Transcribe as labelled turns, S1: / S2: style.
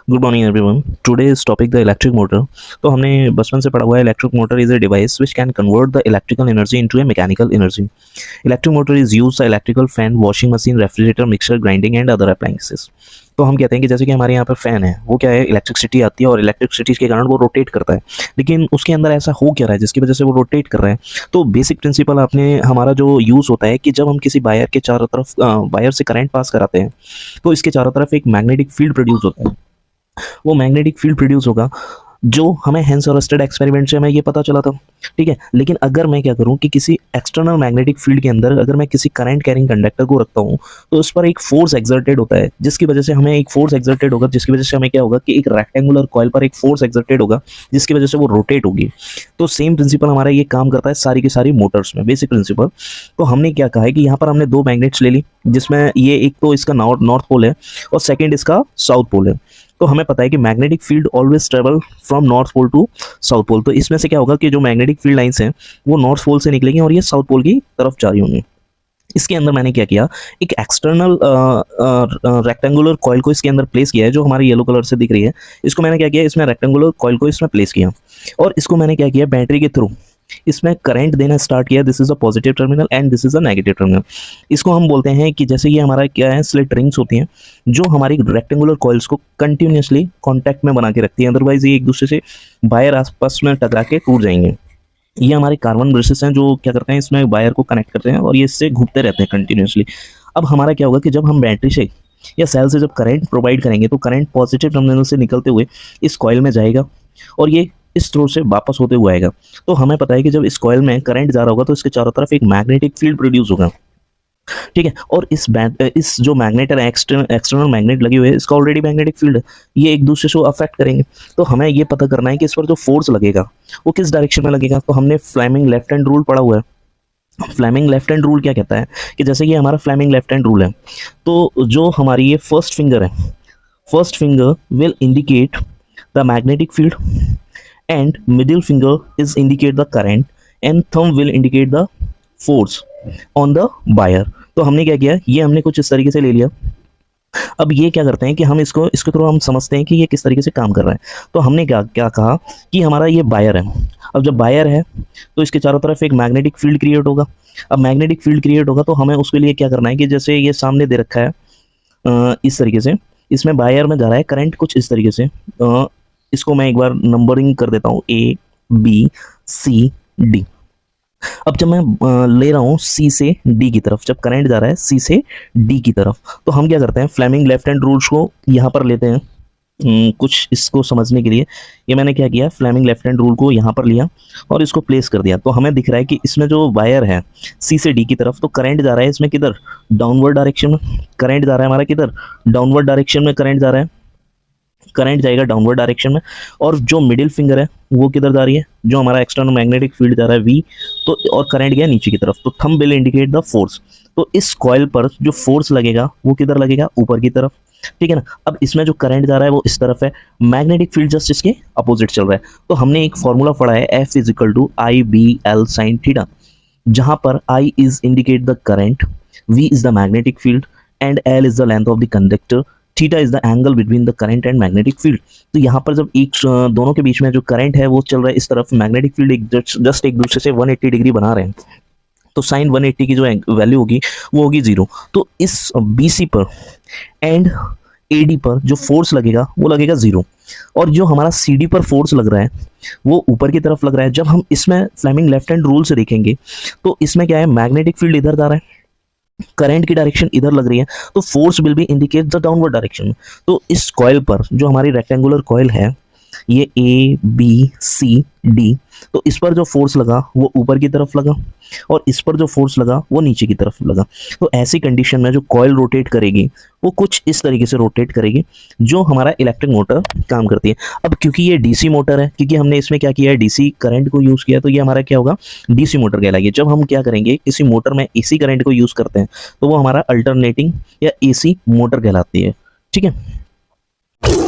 S1: Good morning everyone. Today is topic the electric motor. तो हमने बचपन से पढ़ा हुआ है electric motor is a device which can convert the electrical energy into A mechanical energy. Electric motor is use the electrical fan, washing machine, refrigerator, mixer, grinding and other appliances. तो हम कहते हैं कि जैसे कि हमारे यहाँ पर फैन है, वो क्या है, इलेक्ट्रिसिटी आती है और इलेक्ट्रिसिटी के कारण वो रोटेट करता है। लेकिन उसके अंदर ऐसा हो क्या रहा है जिसकी वजह से वो रोटेट कर रहा है? तो बेसिक प्रिंसिपल आपने हमारा जो यूज़ होता है कि जब हम किसी वायर के चारों तरफ वायर से करंट पास कराते हैं तो इसके चारों तरफ एक मैग्नेटिक फील्ड प्रोड्यूस होता है। वो मैग्नेटिक फील्ड प्रोड्यूस होगा जो हमें हेंस और स्टेड एक्सपेरिमेंट से हमें ये पता चला था। ठीक है, लेकिन अगर मैं क्या करूं कि किसी एक्सटर्नल मैग्नेटिक फील्ड के अंदर अगर मैं किसी करंट कैरिंग कंडक्टर को रखता हूं तो उस पर एक फोर्स एक्सर्टेड होता है, जिसकी वजह से हमें एक फोर्स एक्सर्टेड होगा, जिसकी वजह से हमें क्या होगा कि एक रेक्टेंगुलर कॉइल पर एक फोर्स एक्सर्टेड होगा जिसकी वजह से वो रोटेट होगी। तो सेम प्रिंसिपल हमारा ये काम करता है सारी की सारी मोटर्स में, बेसिक प्रिंसिपल। तो हमने क्या कहा है कि यहाँ पर हमने दो मैग्नेट्स ले ली, जिसमें ये एक तो इसका नॉर्थ पोल है और सेकेंड इसका साउथ पोल है। तो हमें पता है कि magnetic field always travel from north pole to south pole. तो इसमें से क्या होगा कि जो मैग्नेटिक फील्ड लाइंस हैं वो नॉर्थ पोल से निकलेंगी और ये साउथ पोल की तरफ जा रही होंगी। इसके अंदर मैंने क्या किया, एक एक्सटर्नल रेक्टेंगुलर कॉइल को इसके अंदर प्लेस किया है, जो हमारे येलो कलर से दिख रही है। इसको मैंने क्या किया, इसमें रेक्टेंगुलर कॉइल को इसमें प्लेस किया और इसको मैंने क्या किया, बैटरी के थ्रू इसमें करंट देना स्टार्ट किया। This is a positive terminal and this is a negative terminal. इसको हम बोलते हैं कि जैसे ये हमारा क्या है, स्लिट रिंग्स होती हैं जो हमारी रेक्टेंगुलर कॉइल्स को कंटिन्यूसली कांटेक्ट में बना के रखती हैं, अदरवाइज ये एक दूसरे से वायर आपस में टकरा के टूट जाएंगे। ये हमारे कार्बन ब्रशेस हैं जो क्या करते हैं, इसमें वायर को कनेक्ट करते हैं और ये इससे घूमते रहते हैं कंटिन्यूसली। अब हमारा क्या होगा कि जब हम बैटरी से या सेल से जब करंट प्रोवाइड करेंगे तो करंट पॉजिटिव टर्मिनल से निकलते हुए इस कॉइल में जाएगा और ये इस थ्रू से वापस होते हुए आएगा। तो हमें पता है कि जब इस कॉइल में करंट जा रहा होगा तो इसके चारों तरफ एक मैग्नेटिक फील्ड प्रोड्यूस होगा। ठीक है, और इस जो मैग्नेट है, एक्सटर्नल मैग्नेट लगे हुए हैं, इसका ऑलरेडी मैग्नेटिक फील्ड है, ये एक दूसरे से अफेक्ट करेंगे। तो हमें ये पता करना है कि इस पर जो फोर्स लगेगा वो किस डायरेक्शन में लगेगा। तो हमने फ्लेमिंग लेफ्ट हैंड रूल पढ़ा हुआ है। फ्लेमिंग लेफ्ट हैंड रूल क्या कहता है कि जैसे ये हमारा फ्लेमिंग लेफ्ट हैंड रूल है, तो जो हमारी ये फर्स्ट फिंगर है, first finger will indicate the magnetic field and middle finger is indicate the current and thumb will indicate the force on the wire। तो हमने क्या किया, ये हमने कुछ इस तरीके से ले लिया। अब ये क्या करते हैं कि हम इसके थ्रू हम समझते हैं कि ये किस तरीके से काम कर रहा है। तो हमने क्या क्या कहा कि हमारा ये वायर है। अब जब वायर है तो इसके चारों तरफ एक मैग्नेटिक फील्ड क्रिएट होगा। अब मैग्नेटिक फील्ड क्रिएट होगा तो हमें उसके लिए क्या करना है कि जैसे ये सामने दे रखा है इस तरीके से, इसमें वायर में जा रहा है करंट कुछ इस तरीके से। इसको मैं एक बार नंबरिंग कर देता हूँ, A B C D। अब जब मैं ले रहा हूँ C से D की तरफ, जब करंट जा रहा है C से D की तरफ, तो हम क्या करते हैं, फ्लेमिंग लेफ्ट हैंड रूल्स को यहाँ पर लेते हैं कुछ इसको समझने के लिए। ये मैंने क्या किया, फ्लेमिंग लेफ्ट हैंड रूल को यहाँ पर लिया और इसको प्लेस कर दिया। तो हमें दिख रहा है कि इसमें जो वायर है C से D की तरफ, तो करंट जा रहा है इसमें किधर, डाउनवर्ड डायरेक्शन में। करंट जा रहा है हमारा किधर, डाउनवर्ड डायरेक्शन में करंट जा रहा है, करंट जाएगा डाउनवर्ड डायरेक्शन में। और जो मिडिल फिंगर है वो किधर जा रही है, जो हमारा एक्सटर्नल मैग्नेटिक फील्ड जा रहा है V, तो और करंट गया नीचे की तरफ। तो thumb will indicate the force. तो इस कॉइल पर जो फोर्स लगेगा वो किधर लगेगा, ऊपर की तरफ। ठीक है ना। अब इसमें जो करंट जा रहा है वो इस तरफ है, मैग्नेटिक फील्ड जस्ट इसके अपोजिट चल रहा है। तो हमने एक फॉर्मूला पढ़ा है, F is equal to IBL sine theta, जहां पर I is indicate the current, V is the magnetic field and L is the length of the conductor, theta is the angle between the current and magnetic field. तो यहाँ पर जब एक दोनों के बीच में जो करंट है वो चल रहा है इस तरफ, मैग्नेटिक फील्ड जस्ट एक दूसरे से 180 डिग्री बना रहे हैं, तो साइन 180 की जो वैल्यू होगी वो होगी 0। तो इस BC पर एंड AD पर जो फोर्स लगेगा वो लगेगा 0, और जो हमारा CD पर फोर्स लग रहा है वो ऊपर की तरफ लग रहा है। जब हम इसमें फ्लेमिंग लेफ्ट हैंड रूल से देखेंगे तो इसमें क्या है, मैग्नेटिक फील्ड इधर जा रहा है, करंट की डायरेक्शन इधर लग रही है, तो force will be indicate the downward direction. तो इस कॉइल पर जो हमारी रेक्टेंगुलर कॉइल है, ये A B C D, तो इस पर जो फोर्स लगा वो ऊपर की तरफ लगा और इस पर जो फोर्स लगा वो नीचे की तरफ लगा। तो ऐसी कंडीशन में जो कॉइल रोटेट करेगी वो कुछ इस तरीके से रोटेट करेगी जो हमारा इलेक्ट्रिक मोटर काम करती है। अब क्योंकि ये DC मोटर है, क्योंकि हमने इसमें क्या किया है, DC करंट को यूज़ किया, तो ये हमारा क्या होगा, DC मोटर कहलाएगी। जब हम क्या करेंगे, किसी मोटर में AC करंट को यूज़ करते हैं तो वो हमारा अल्टरनेटिंग या AC मोटर कहलाती है। ठीक है।